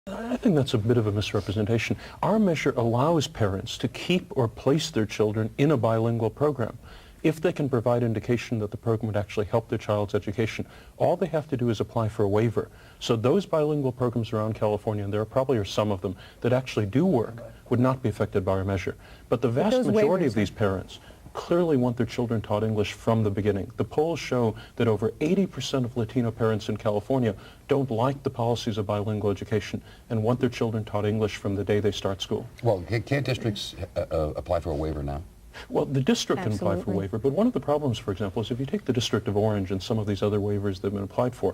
I think that's a bit of a misrepresentation. Our measure allows parents to keep or place their children in a bilingual program if they can provide indication that the program would actually help their child's education. All they have to do is apply for a waiver. So those bilingual programs around California, and there probably are some of them that actually do work, would not be affected by our measure. But the vast majority of these parents clearly want their children taught English from the beginning. The polls show that over 80% of Latino parents in California don't like the policies of bilingual education and want their children taught English from the day they start school. Well, can't districts apply for a waiver now? Well, the district can apply for a waiver, but one of the problems, for example, is if you take the District of Orange and some of these other waivers that have been applied for,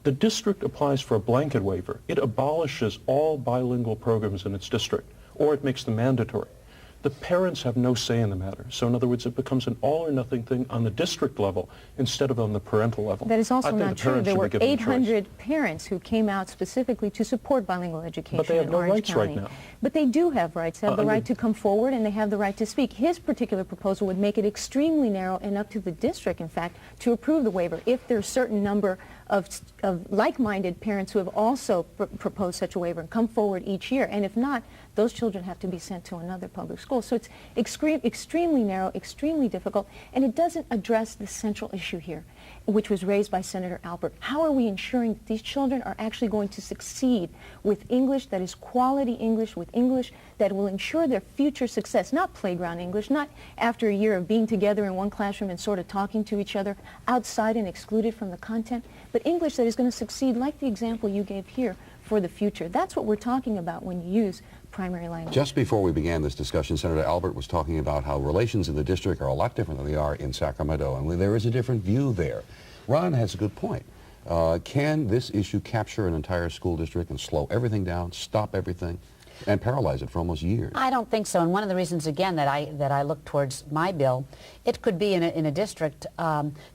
the district applies for a blanket waiver. It abolishes all bilingual programs in its district, or it makes them mandatory. The parents have no say in the matter. So in other words, it becomes an all or nothing thing on the district level instead of on the parental level. That is also not true. There were 800 parents who came out specifically to support bilingual education in Orange County. But they have no rights right now. But they do have rights. They have the right to come forward and they have the right to speak. His particular proposal would make it extremely narrow and up to the district, in fact, to approve the waiver if there's a certain number of like-minded parents who have also proposed such a waiver and come forward each year. And if not, those children have to be sent to another public school. So it's extremely narrow, extremely difficult, and it doesn't address the central issue here, which was raised by Senator Alpert. How are we ensuring that these children are actually going to succeed with English that is quality English, with English that will ensure their future success, not playground English, not after a year of being together in one classroom and sort of talking to each other outside and excluded from the content, but English that is going to succeed, like the example you gave here, for the future. That's what we're talking about when you use primary language. Just before we began this discussion, Senator Alpert was talking about how relations in the district are a lot different than they are in Sacramento, and there is a different view there. Ron has a good point. Can this issue capture an entire school district and slow everything down, stop everything, and paralyze it for almost years? I don't think so, and one of the reasons, again, that I look towards my bill, it could be in a district,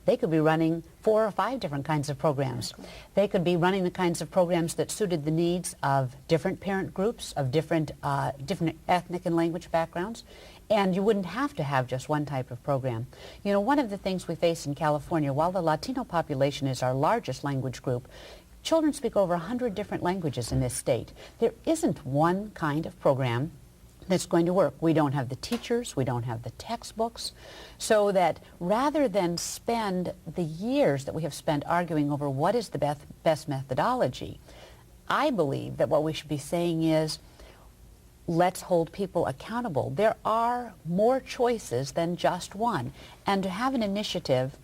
they could be running 4 or 5 different kinds of programs. They could be running the kinds of programs that suited the needs of different parent groups, of different ethnic and language backgrounds, and you wouldn't have to have just one type of program. You know, one of the things we face in California, while the Latino population is our largest language group, children speak over 100 different languages in this state. There isn't one kind of program that's going to work. We don't have the teachers, we don't have the textbooks, so that rather than spend the years that we have spent arguing over what is the best methodology, I believe that what we should be saying is, let's hold people accountable. There are more choices than just one, and to have an initiative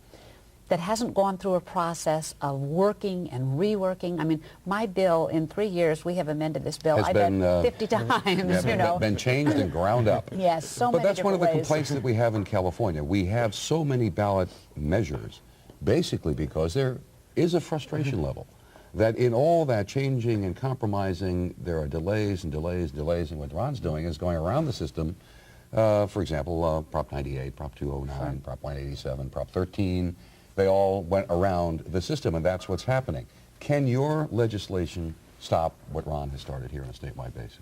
that hasn't gone through a process of working and reworking. I mean, my bill, in 3 years, we have amended this bill, I bet 50 times, you know. Been changed and ground up. Yes, so but many that's one of the ways. complaints that we have in California. We have so many ballot measures, basically because there is a frustration level that in all that changing and compromising, there are delays and delays and delays, and what Ron's doing is going around the system. For example, Prop 98, Prop 209, sure. Prop 187, Prop 13, they all went around the system, and that's what's happening. Can your legislation stop what Ron has started here on a statewide basis?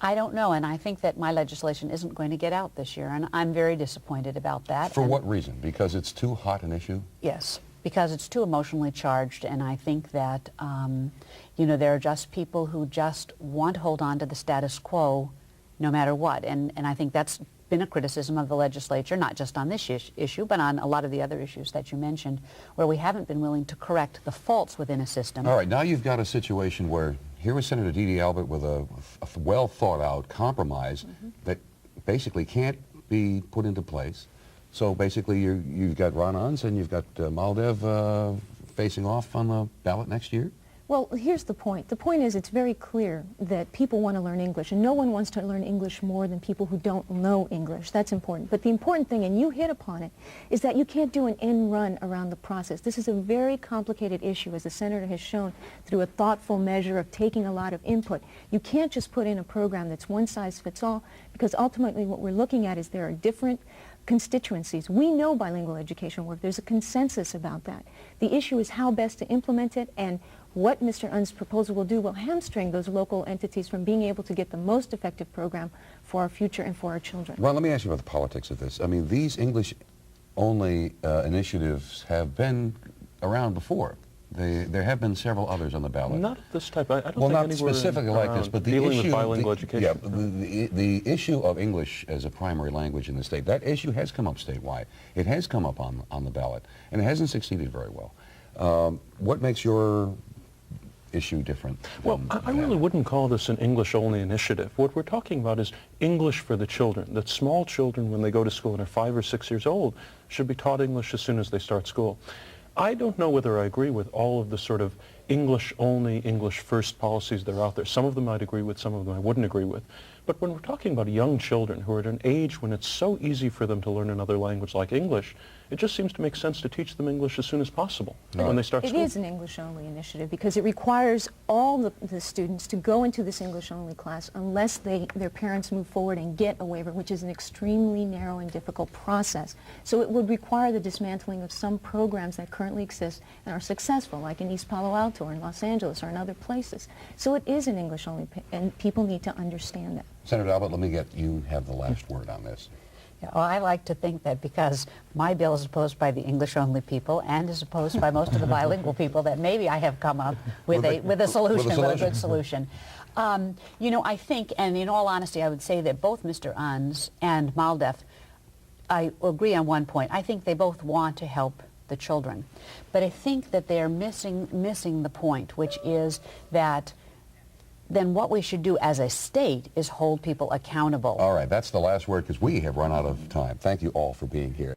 I don't know, and I think that my legislation isn't going to get out this year, and I'm very disappointed about that. For what reason? Because it's too hot an issue? Yes, because it's too emotionally charged, and I think that, you know, there are just people who just want to hold on to the status quo no matter what, and I think that's been a criticism of the legislature, not just on this issue, but on a lot of the other issues that you mentioned, where we haven't been willing to correct the faults within a system. All right, now you've got a situation where here is Senator Dede Alpert with a well-thought-out compromise that basically can't be put into place. So basically you've got Ron Unz and you've got MALDEF facing off on the ballot next year? Well, here's the point. The point is it's very clear that people want to learn English, and no one wants to learn English more than people who don't know English. That's important. But the important thing, and you hit upon it, is that you can't do an end run around the process. This is a very complicated issue, as the Senator has shown, through a thoughtful measure of taking a lot of input. You can't just put in a program that's one size fits all, because ultimately what we're looking at is there are different constituencies. We know bilingual education works. There's a consensus about that. The issue is how best to implement it, and what Mr. Unz's proposal will do will hamstring those local entities from being able to get the most effective program for our future and for our children. Well, let me ask you about the politics of this. I mean, these English-only initiatives have been around before. There have been several others on the ballot. Not this type. I don't Well, think not anywhere specifically like this, but the dealing issue, with bilingual education. Yeah, the issue of English as a primary language in the state, that issue has come up statewide. It has come up on the ballot, and it hasn't succeeded very well. What makes your issue different? Well, I really wouldn't call this an English-only initiative. What we're talking about is English for the children, that small children, when they go to school and are 5 or 6 years old, should be taught English as soon as they start school. I don't know whether I agree with all of the sort of English-only, English-first policies that are out there. Some of them I'd agree with, some of them I wouldn't agree with. But when we're talking about young children who are at an age when it's so easy for them to learn another language like English, it just seems to make sense to teach them English as soon as possible when they start school. It is an English-only initiative because it requires all the students to go into this English-only class unless their parents move forward and get a waiver, which is an extremely narrow and difficult process. So it would require the dismantling of some programs that currently exist and are successful, like in East Palo Alto or in Los Angeles or in other places. So it is an English-only, and people need to understand that. Senator Albert, let me get you have the last word on this. Yeah, well, I like to think that because my bill is opposed by the English-only people and is opposed by most of the bilingual people, that maybe I have come up with a solution, with a good solution. You know, I think, and in all honesty, I would say that both Mr. Unz and MALDEF, I agree on one point. I think they both want to help the children. But I think that they're missing the point, which is that then what we should do as a state is hold people accountable. All right, that's the last word because we have run out of time. Thank you all for being here.